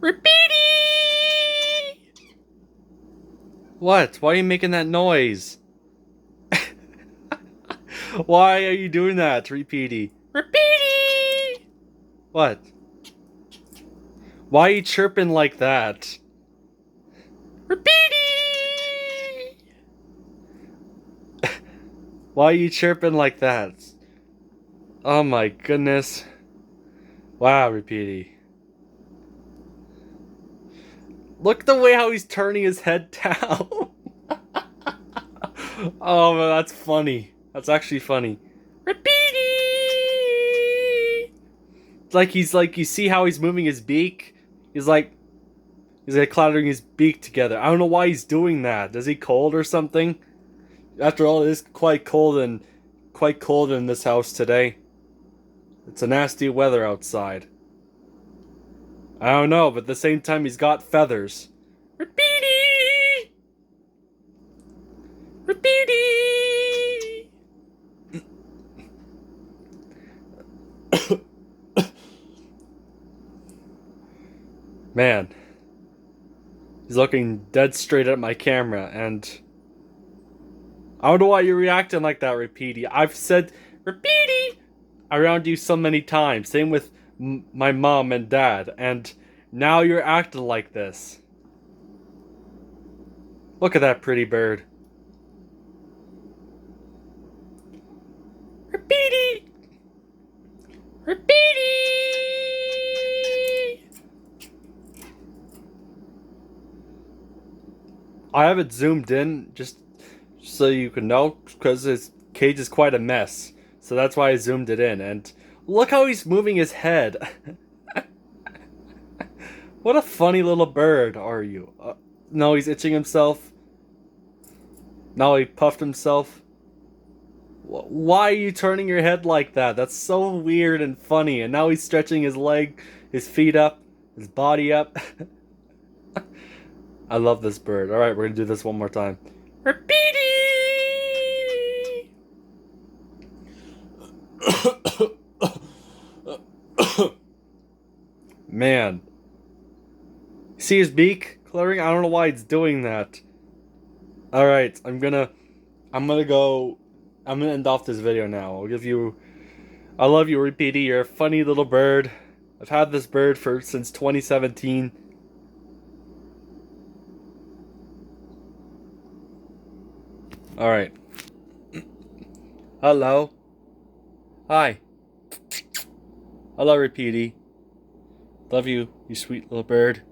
Repeaty! What? Why are you making that noise? Why are you doing that, Repeaty? Repeaty! What? Why are you chirping like that? Repeaty! Why are you chirping like that? Oh my goodness. Wow, Repeaty. Look the way how he's turning his head down. Oh man, that's funny. That's actually funny. Repeaty! It's like you see how he's moving his beak? He's like clattering his beak together. I don't know why he's doing that. Is he cold or something? After all, it is quite cold in this house today. It's a nasty weather outside. I don't know, but at the same time he's got feathers. Repeaty! Repeaty! Man. He's looking dead straight at my camera, and I don't know why you're reacting like that, Repeaty. I've said Repeaty around you so many times. Same with my mom and dad, and now you're acting like this. Look at that pretty bird. Repeaty! Repeaty! I have it zoomed in just so you can know, because his cage is quite a mess. So that's why I zoomed it in, and look how he's moving his head. What a funny little bird are you? No, he's itching himself. Now he puffed himself. Why are you turning your head like that? That's so weird and funny. And now he's stretching his leg, his feet up, his body up. I love this bird. Alright, we're gonna do this one more time. Repeaty! Man. See his beak clearing? I don't know why it's doing that. Alright, I'm gonna end off this video now. I love you, Repeaty. You're a funny little bird. I've had this bird since 2017. Alright. Hello. Hi. Hello, Repeaty. Love you, you sweet little bird.